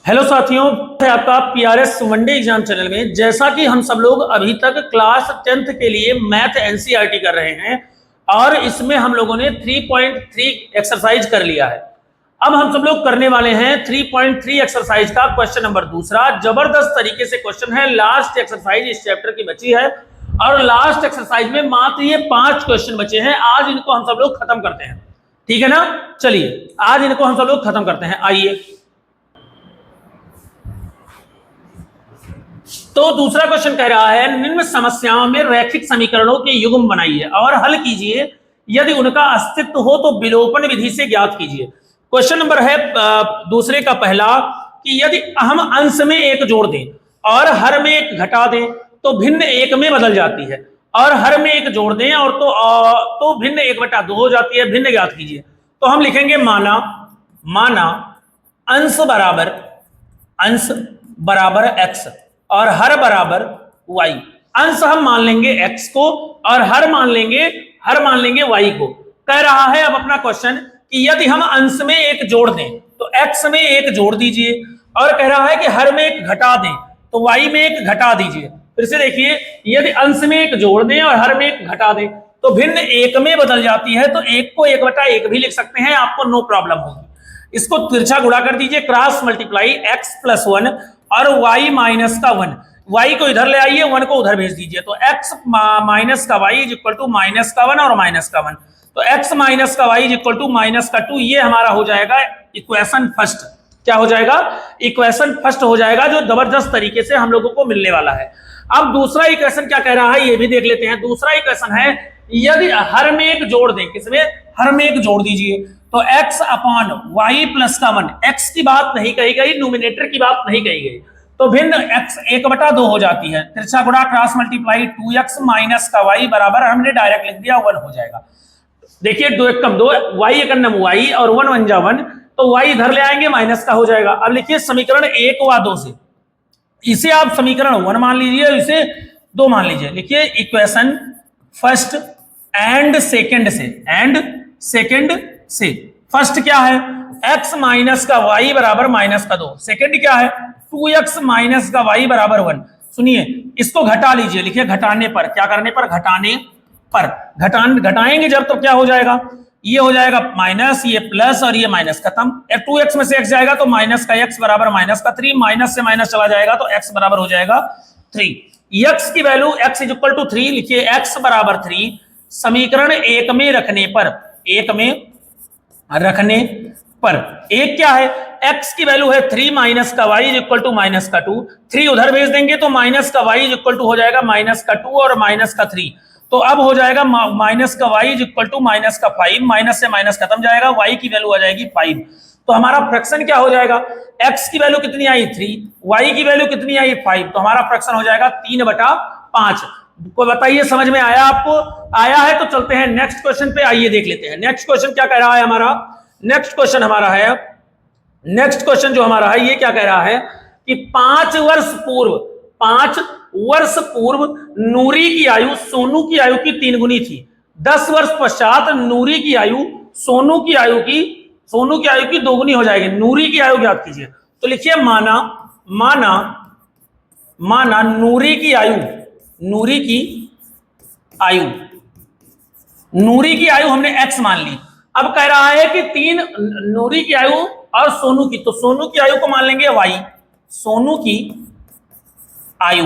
Hello साथियों, है आपका पीआरएस वनडे एग्जाम चैनल में। जैसा कि हम सब लोग अभी तक क्लास 10th के लिए मैथ एनसीईआरटी कर रहे हैं और इसमें हम लोगों ने 3.3 एक्सरसाइज कर लिया है। अब हम सब लोग करने वाले हैं 3.3 एक्सरसाइज का क्वेश्चन नंबर दूसरा। जबरदस्त तरीके से क्वेश्चन है, लास्ट एक्सरसाइज इस चैप्टर की बची है और लास्ट एक्सरसाइज में मात्र ये 5 क्वेश्चन बचे हैं। आज इनको हम सब लोग खत्म करते हैं, ठीक है ना। चलिए आज इनको हम सब लोग खत्म करते हैं। आइए, तो दूसरा क्वेश्चन कह रहा है निम्न समस्याओं में रैखिक समीकरणों के युग्म बनाइए और हल कीजिए, यदि उनका अस्तित्व हो तो विलोपन विधि से ज्ञात कीजिए। क्वेश्चन नंबर है दूसरे का पहला कि यदि हम अंश में एक जोड़ दें और हर में एक घटा दें तो भिन्न एक में बदल जाती है, और हर में एक जोड़ दें और तो भिन्न 1/2 हो जाती है। भिन्न ज्ञात कीजिए। तो हम लिखेंगे माना अंश बराबर x और हर बराबर y। अंश हम मान लेंगे x को और हर मान लेंगे y को। कह रहा है अब अपना क्वेश्चन कि यदि हम अंश में एक जोड़ दें तो x में एक जोड़ दीजिए, और कह रहा है कि हर में एक घटा दें तो y में एक घटा दीजिए। फिर से देखिए, यदि अंश में एक जोड़ दें और हर में एक घटा दें तो भिन्न एक में बदल जाती है, तो एक को 1/1 भी लिख सकते हैं, आपको नो प्रॉब्लम होगी। इसको तिरछा गुणा कर दीजिए, क्रॉस मल्टीप्लाई x + 1 और y - 1। y को इधर ले आइए, 1 को उधर भेज दीजिए, तो x - y = -1 और -1। तो x - y = -2। ये हमारा हो जाएगा इक्वेशन फर्स्ट। क्या हो जाएगा? इक्वेशन फर्स्ट हो जाएगा, जो जबरदस्त तरीके से हम लोगों को मिलने वाला है। अब दूसरा इक्वेशन क्या कह रहा है ये भी देख लेते हैं। दूसरा इक्वेशन है यदि हर में एक जोड़ दें, किसमें? हर में एक जोड़ दीजिए, तो x / y + 1। x की बात नहीं कही गई, न्यूमिनेटर की बात नहीं कही गई, तो भिन्न x 1/2 हो जाती है। तिरछा गुणा क्रॉस मल्टीप्लाई 2x - y बराबर, हमने डायरेक्ट लिख दिया 1 हो जाएगा। देखिए 2 × 2 y = y और 1 × 1 = 1, तो y इधर ले आएंगे, माइनस का हो जाएगा। अब लिखिए समीकरण 1 व 2 से इसे आप समीकरण 1 मान लीजिए, इसे 2 मान लीजिए। लिखिए इक्वेशन फर्स्ट एंड सेकंड से। फर्स्ट क्या है? x - y बराबर -2। सेकंड क्या है? 2x - y बराबर 1। सुनिए, इसको घटा लीजिए। लिखिए घटाने पर, क्या करने पर? घटाने पर। घटाएंगे जब तो क्या हो जाएगा? ये हो जाएगा माइनस, ये प्लस और ये माइनस, खत्म। 2x में से x जाएगा तो माइनस का x बराबर -3, माइनस से माइनस चला जाएगा तो x बराबर हो जाएगा 3। x की वैल्यू x = 3। लिखिए x बराबर 3 समीकरण 1 में रखने पर एक क्या है? x की वैल्यू है 3 - y = -2। 3 उधर भेज देंगे तो -y हो जाएगा -2 और -3। तो अब हो जाएगा -y = -5। माइनस से माइनस खत्म जाएगा, y की वैल्यू आ जाएगी 5। तो हमारा फ्रैक्शन क्या हो जाएगा? x की वैल्यू कितनी आई? 3, y की वैल्यू कितनी आई? 5। तो हमारा फ्रैक्शन हो जाएगा 3/5। को बताइए, समझ में आया आपको? आया है तो चलते हैं नेक्स्ट क्वेश्चन पे। आइए देख लेते हैं नेक्स्ट क्वेश्चन क्या कह रहा है हमारा। नेक्स्ट क्वेश्चन जो हमारा है ये क्या कह रहा है कि 5 वर्ष पूर्व नूरी की आयु सोनू की आयु की 3 गुनी थी। 10 वर्ष पश्चात नूरी की आयु सोनू की आयु की 2 गुनी हो जाएगी। नूरी की आयु ज्ञात कीजिए। तो लिखिए माना नूरी की आयु हमने x मान ली। अब कह रहा है कि 3 नूरी की आयु और सोनू की, तो सोनू की आयु को मान लेंगे y। सोनू की आयु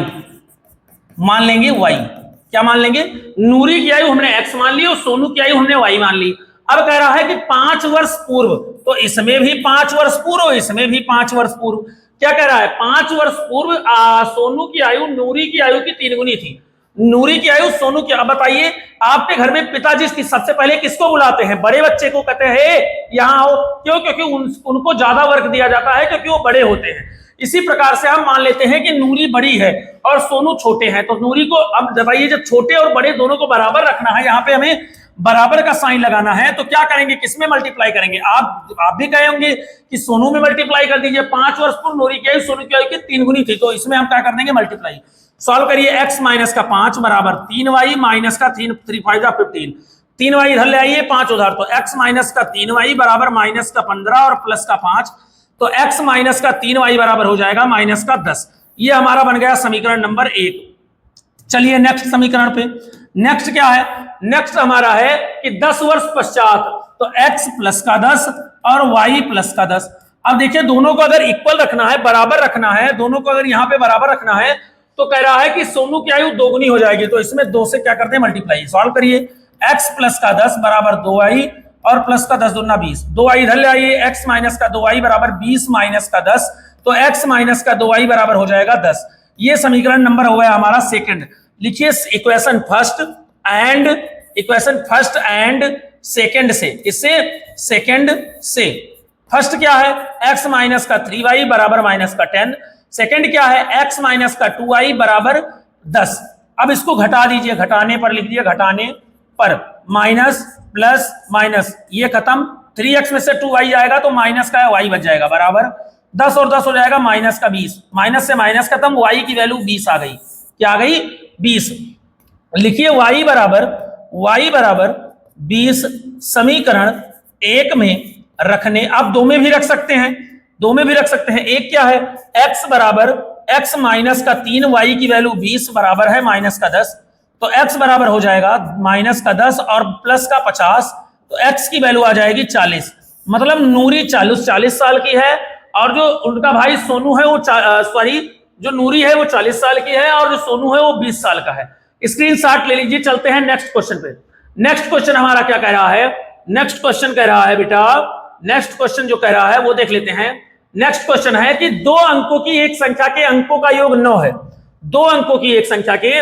मान लेंगे y। क्या मान लेंगे? नूरी की आयु हमने x मान ली और सोनू की आयु हमने y मान ली। अब कह रहा है कि 5 वर्ष पूर्व, तो इसमें भी 5 वर्ष पूर्व, इसमें भी 5 वर्ष पूर्व। क्या कह रहा है? 5 वर्ष पूर्व सोनू की आयु नूरी की आयु की 3 गुनी थी। नूरी की आयु सोनू की। अब बताइए, आपके घर में पिताजी सबसे पहले किसको बुलाते हैं? बड़े बच्चे को कहते हैं यहाँ आओ। क्यों? क्योंकि उनको ज्यादा वर्क दिया जाता है, क्योंकि वो बड़े होते हैं। इसी प्रकार से हम मान लेते हैं कि नूरी बड़ी है और सोनू छोटे हैं, तो नूरी को, अब बताइए जब छोटे और बड़े दोनों को बराबर रखना है, यहाँ पे हमें बराबर का साइन लगाना है, तो क्या करेंगे? किसमें मल्टीप्लाई करेंगे? आप भी कहेंगे कि सोनू में मल्टीप्लाई कर दीजिए। 5 वर्ष पूर्व नूरी की आयु सोनू की आयु की 3 गुनी थी, तो इसमें हम क्या कर देंगे? मल्टीप्लाई। सॉल्व करिए। x - 5 बराबर 3y - 3 3 5 15। 3y इधर ले आइए, 5 उधर, तो x - 3y बराबर -15 और +5 तो x माइनस का 3y बराबर हो जाएगा माइनस का 10। ये हमारा बन गया समीकरण नंबर 1। चलिए नेक्स्ट समीकरण पे। नेक्स्ट क्या है? नेक्स्ट हमारा है कि 10 वर्ष पश्चात, तो x प्लस का 10 और y प्लस का 10। अब देखिए दोनों को अगर इक्वल रखना है, बराबर रखना है, दोनों को अगर यहां पे बराबर रखना है तो कह रहा है कि सोनू की आयु दोगुनी हो जाएगी, तो इसमें 2 से क्या करते हैं मल्टीप्लाई, सॉल्व करिए। x प्लस का 10 बराबर 2y और प्लस का 10 दूना 20, 2y इधर ले आइए, x माइनस का 2y बराबर 20 माइनस का 10, तो x माइनस का 2y बराबर हो जाएगा 10। ये समीकरण नंबर हो गया हमारा सेकंड। लिखिए इक्वेशन फर्स्ट एंड सेकंड से, इससे सेकंड से। फर्स्ट क्या है? x माइनस का 3y बराबर माइनस का 10। सेकंड क्या है? x माइनस का 2y बराबर 10। अब इसको घटा दीजिए, घटाने पर लिख दिया, घटाने पर माइनस प्लस माइनस, ये खत्म, 3x में से 2y जाएगा तो माइनस का y बच जाएगा बराबर 10 और 10 हो जाएगा माइनस का 20, माइनस से माइनस खत्म, y की वैल्यू 20 आ गई। क्या आ गई? 20। लिखिए y बराबर 20 समीकरण 1 में रखने, आप 2 में भी रख सकते हैं, 2 में भी रख सकते हैं। एक क्या है? x बराबर x माइनस का 3y की वैल्यू 20 बराबर है माइनस का 10, तो x बराबर हो जाएगा माइनस का 10 और प्लस का 50, तो x की वैल्यू आ जाएगी 40। मतलब नूरी 40 साल की है और जो उनका भाई सोनू है वो जो नूरी है वो 40 साल की है और जो सोनू है वो 20 साल का है। स्क्रीनशॉट ले लीजिए। चलते हैं नेक्स्ट क्वेश्चन पे। नेक्स्ट क्वेश्चन हमारा क्या कह रहा है? नेक्स्ट क्वेश्चन कह रहा है बेटा, नेक्स्ट क्वेश्चन जो कह रहा है वो देख लेते हैं। नेक्स्ट क्वेश्चन है कि 2 अंकों की एक संख्या के अंकों का योग 9 है। 2 अंकों की एक संख्या के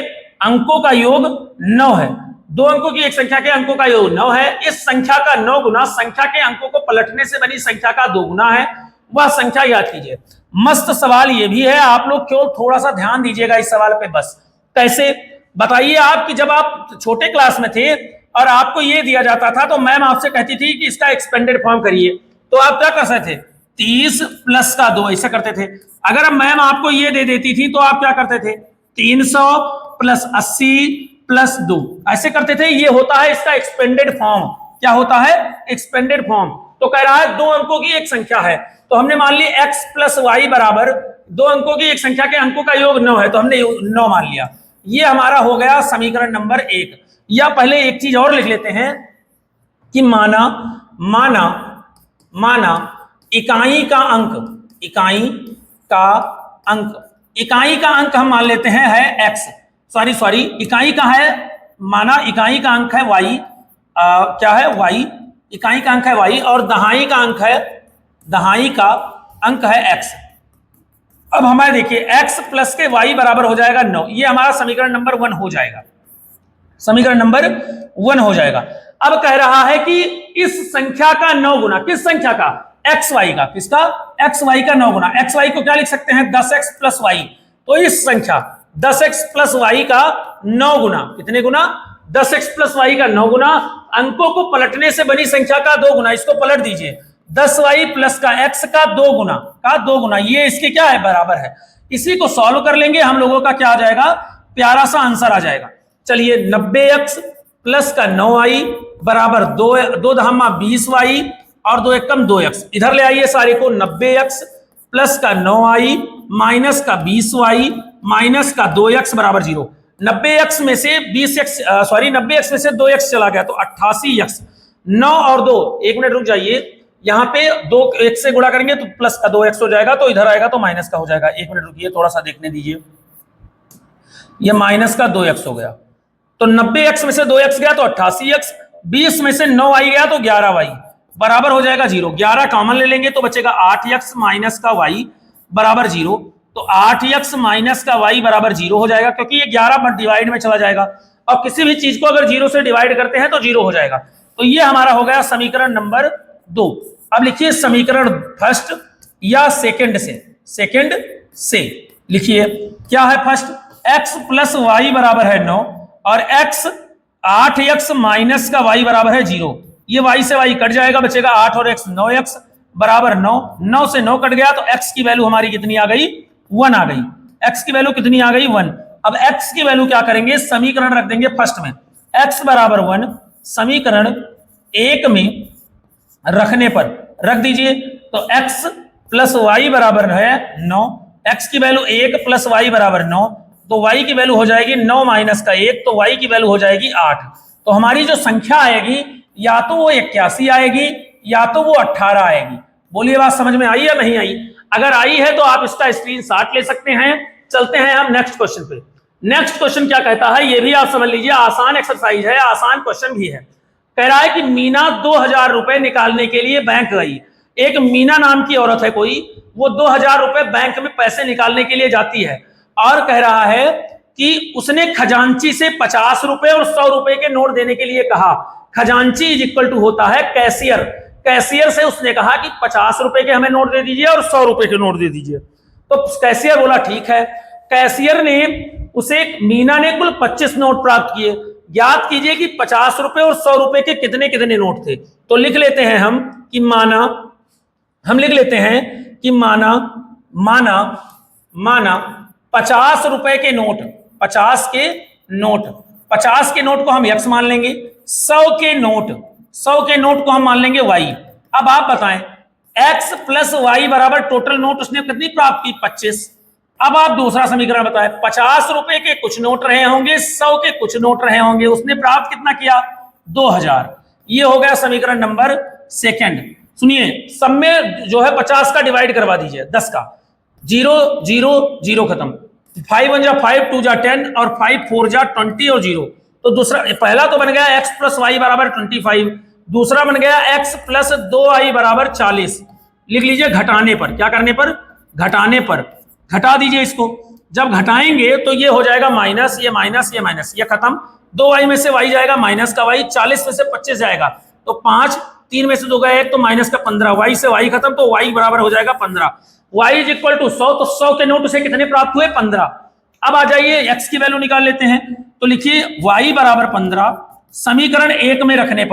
अंकों का योग 9 है। 2 अंकों की एक संख्या के अंकों का योग 9 है। इस संख्या का 9 गुना संख्या के अंकों को पलटने से बनी संख्या का 2 गुना है, वह संख्या याद कीजिए। मस्त सवाल ये भी है, आप लोग केवल थोड़ा सा ध्यान दीजिएगा इस सवाल पे बस। कैसे बताइए आप कि जब आप छोटे क्लास में थे और आपको ये दिया जाता था तो मैम आपसे कहती थी कि इसका एक्सपेंडेड फॉर्म करिए, तो आप क्या कर सकते थे? 30 प्लस का 2 ऐसा करते थे। अगर मैम आपको ये दे देती थी तो आप क्या करते थे? 300 प्लस 80 प्लस 2 ऐसे करते थे। ये होता है इसका एक्सपेंडेड फॉर्म। क्या होता है? Expanded form. तो कह रहा है 2 अंकों की एक संख्या है, तो हमने मान ली x प्लस वाई बराबर 2 अंकों की एक संख्या के अंकों का योग 9 है, तो हमने 9 मान लिया। ये हमारा हो गया समीकरण नंबर 1। या पहले एक चीज और लिख लेते हैं कि माना इकाई का अंक हम मान लेते हैं है x, सॉरी इकाई का है, माना इकाई का अंक है y, क्या है? y, इकाई का अंक है y और दहाई का अंक है x। अब हमारे देखिए x प्लस के y बराबर हो जाएगा 9, ये हमारा समीकरण नंबर 1 हो जाएगा, समीकरण नंबर 1 हो जाएगा। अब कह रहा है कि इस संख्या का 9 गुना, किस संख्या का? xy का। किसका? xy का 9 गुना। xy को क्या लिख सकते हैं? 10x plus y। तो इस संख्या 10x प्लस y का 9 गुना, कितने गुना? 10x प्लस y का 9 गुना, अंकों को पलटने से बनी संख्या का 2 गुना। इसको पलट दीजिए, 10y प्लस का x का 2 गुना, ये इसके क्या है? बराबर है। इसी को सॉल्व कर लेंगे हम लोगों का क्या आ जाएगा? प्यारा सा आंसर आ जाएगा। चलिए 90x प्लस का 9y बराबर 2 दहमा 20y और 2 एकम 2x। इधर ले आइए सारे को, 90x प्लस का 9y माइनस का 20y माइनस का 2x बराबर 0। 90x में से 90x में से 2x चला गया तो 88x। 9 और 2, 1 मिनट रुक जाइए, यहाँ पे 2 1 से गुणा करेंगे तो प्लस का 2x हो जाएगा, तो इधर आएगा तो माइनस का हो जाएगा। 1 मिनट रुकिए, थोड़ा सा देखने दीजिए, ये माइनस का 2x हो गया, तो 90x में से 2x गया तो 88x, 20 में से 9y गया तो 11y बराबर हो जाएगा 0। 11 कॉमन ले लेंगे तो बचेगा 8x माइनस का y बराबर 0, तो 8x माइनस का y बराबर 0 हो जाएगा, क्योंकि ये 11 डिवाइड में चला जाएगा और किसी भी चीज को अगर 0 से डिवाइड करते हैं तो 0 हो जाएगा। तो ये हमारा हो गया समीकरण नंबर 2। अब लिखिए समीकरण फर्स्ट या सेकंड से लिखिए क्या है? फर्स्ट x प्लस वाई बराबर है 9 और x 8x माइनस का y बराबर है 0। ये y से y कट जाएगा, बचेगा 8 और x 9x बराबर 9। 9 से 9 कट गया तो x की वैल्यू हमारी कितनी आ गई? 1 आ गई। x की वैल्यू कितनी आ गई? 1। अब x की वैल्यू क्या करेंगे? समीकरण रख देंगे फर्स्ट में, x बराबर 1 समीकरण 1 में रखने पर रख दीजिए, तो x प्लस वाई बराबर है 9, एक्स की वैल्यू 1 प्लस वाई बराबर 9, तो वाई की वैल्यू हो जाएगी 9 माइनस का 1, तो वाई की वैल्यू हो जाएगी 8। तो हमारी जो संख्या आएगी या तो वो 81 आएगी या तो वो 18 आएगी। बोलिए बात समझ में आई या नहीं आई? अगर आई है तो आप इसका स्क्रीनशॉट ले सकते हैं। चलते हैं हम नेक्स्ट क्वेश्चन पे। नेक्स्ट क्वेश्चन क्या कहता है ये भी आप समझ लीजिए, आसान एक्सरसाइज है, आसान क्वेश्चन भी है। कह रहा है कि मीना 2000 रुपए निकालने के लिए बैंक गई। एक मीना नाम की औरत है कोई, वो 2000 रुपए बैंक में पैसे निकालने के लिए जाती है और कह रहा है कि उसने खजांची से 50 रुपए और 100 रुपए के नोट देने के लिए कहा। खजांची इज इक्वल टू होता है कैशियर। कैशियर से उसने कहा कि 50 रुपए के हमें नोट दे दीजिए और 100 रुपए के नोट दे दीजिए। तो कैशियर बोला ठीक है। कैशियर ने उसे, मीना ने कुल 25 नोट प्राप्त किए। ज्ञात कीजिए कि 50 रुपए और 100 रुपए के कितने कितने नोट थे। तो लिख लेते हैं हम कि लिख लेते हैं कि माना 50 रुपए के नोट, 50 के नोट को हम x मान लेंगे, 100 के नोट को हम मान लेंगे y। अब आप बताएं x प्लस y बराबर टोटल नोट उसने कितनी प्राप्त की? 25। अब आप दूसरा समीकरण बताएं, 50 रुपए के कुछ नोट रहे होंगे, 100 के कुछ नोट रहे होंगे, उसने प्राप्त कितना किया? 2000। ये हो गया समीकरण नंबर सेकंड। सुनिए, सब में जो है 50 का डिवाइड करवा दीजिए, 10 का, 0 0 0 खत्म, 5 1 जा 5, 2 जा 10 और 5 4 जा 20 और 0। तो दूसरा, पहला तो बन गया x प्लस वाई बराबर 25, दूसरा बन गया x प्लस 2i बराबर 40। लिख लीजिए घटाने पर, क्या करने पर? घटाने पर। घटा दीजिए इसको, जब घटाएंगे तो ये हो जाएगा माइनस, ये माइनस, ये माइनस, ये खत्म। 2y में से y जाएगा माइनस का y, 40 में से 25 जाएगा तो 5, 3 में से 2 गए 1 तो माइनस का 15, y से y खत्म, तो y बराबर हो जाएगा 15। y इज इक्वल टू 100, तो 100 के नोट उसे कितने प्राप्त हुए? 15। अब आ जाइए x की वैल्यू निकाल लेते हैं। तो लिखिए y बराबर 15 समीकरण 1 में रखने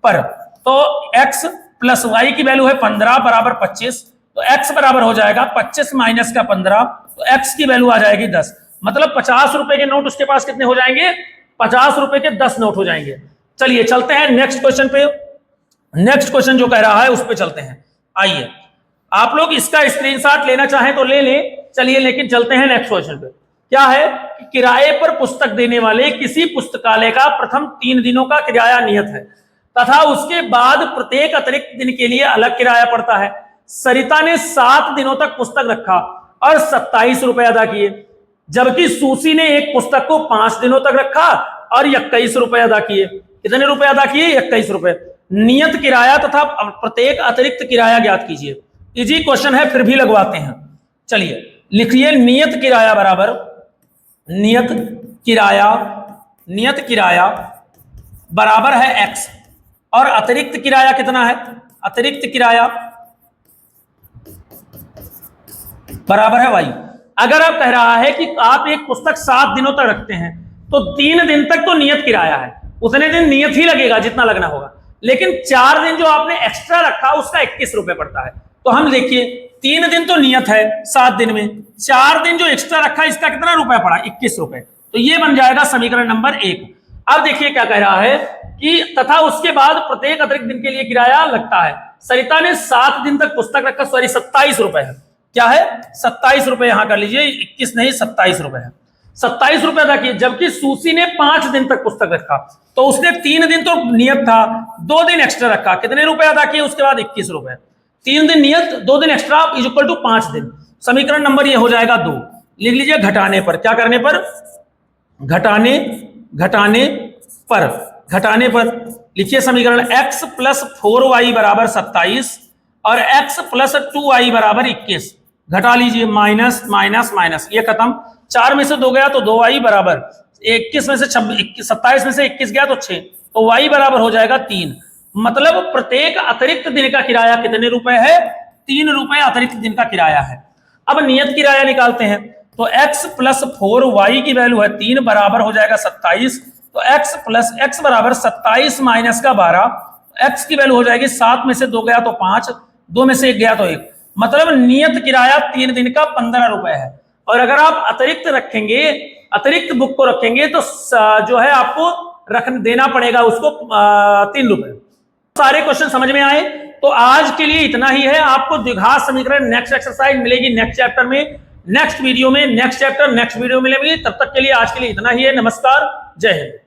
पर, तो x प्लस y की वैल्यू है 15 बराबर 25, तो x बराबर हो जाएगा 25 माइनस का 15, तो x की वैल्यू आ जाएगी 10। मतलब 50 रुपए के नोट उसके पास कितने हो जाएंगे? 50 रुपए के 10 नोट हो जाएंगे। चलिए चलते हैं नेक्स्ट क्वेश्चन पे। नेक्स्ट क्वेश्चन जो कह रहा है उस पे चलते हैं। आइए, आप लोग इसका स्क्रीनशॉट लेना चाहें तो ले लें। चलिए, लेकिन चलते हैं नेक्स्ट क्वेश्चन पे। क्या है कि किराए पर पुस्तक देने वाले किसी पुस्तकालय का प्रथम 3 दिनों का किराया नियत है तथा उसके बाद प्रत्येक अतिरिक्त दिन के लिए अलग किराया पड़ता है। सरिता ने 7 दिनों तक पुस्तक रखा और 27 रुपए अदा किए, जबकि सूसी ने एक पुस्तक को 5 दिनों तक रखा और 21 रुपए अदा किए। कितने रुपए अदा किए? 21 रुपए। नियत किराया तथा प्रत्येक अतिरिक्त किराया ज्ञात कीजिए। इजी क्वेश्चन है, फिर भी लगवाते हैं। चलिए लिखिए, नियत किराया बराबर नियत किराया बराबर है x और अतिरिक्त किराया कितना है? अतिरिक्त किराया बराबर है y। अगर आप कह रहा है कि आप एक पुस्तक 7 दिनों तक रखते हैं तो 3 दिन तक तो नियत किराया है, उतने दिन नियत ही लगेगा जितना लगना होगा, लेकिन 4 दिन जो आपने एक्स्ट्रा रखा उसका 21 रुपए पड़ता है। तो हम देखिए, 3 दिन तो नियत है 7 दिन में, 4 दिन जो एक्स्ट्रा रखा इसका कितना रुपए पड़ा? 21 रुपए। तो ये बन जाएगा समीकरण नंबर 1। अब देखिए क्या कह रहा है कि तथा उसके बाद प्रत्येक अतिरिक्त दिन के लिए किराया लगता है। सरिता ने 7 दिन तक पुस्तक रखा, सॉरी 27 रुपए है, क्या है? 27 रुपए, यहां कर लीजिए, 21 नहीं 27 रुपए है। 27 रुपए अदा किए, जबकि सूसी ने 5 दिन तक पुस्तक रखा, तो उसने 3 दिन तो नियत था, 2 दिन एक्स्ट्रा रखा, कितने रुपए अदा किए? उसके बाद 21 रुपए। 3 दिन नियत, 2 दिन एक्स्ट्रा इज इक्वल टू 5 दिन। समीकरण नंबर ये हो जाएगा 2। लिख लीजिए घटाने पर, क्या करने पर? घटाने पर लिखिए समीकरण x प्लस 4y बराबर 27 और x प्लस 2y बराबर 21। घटा लीजिए, माइनस माइनस माइनस, ये खत्म। 4 में से 2 गया तो 2y बराबर 21 में से 27 में से 21 गया तो 6, तो y बराबर हो जाएगा 3। मतलब प्रत्येक अतिरिक्त दिन का किराया कितने रुपए है? 3 रुपए अतिरिक्त दिन का किराया है। अब नियत किराया निकालते हैं, तो x प्लस 4y की वैल्यू है 3 बराबर हो जाएगा 27, तो x बराबर 27 माइनस का 12, x की वैल्यू हो जाएगी 7 में से 2 गया तो 5, 2 में से 1 गया तो 1, मतलब नियत किराया 3 दिन का 15 रुपए है। और अगर आप अतिरिक्त रखेंगे, अतिरिक्त बुक को रखेंगे तो जो है आपको देना पड़ेगा उसको 3 रुपए। सारे क्वेश्चन समझ में आए? तो आज के लिए इतना ही है। आपको द्विघात समीकरण नेक्स्ट एक्सरसाइज मिलेगी नेक्स्ट चैप्टर में, नेक्स्ट वीडियो में, नेक्स्ट चैप्टर नेक्स्ट वीडियो मिलेगी। तब तक के लिए आज के लिए इतना ही है। नमस्कार, जय हिंद।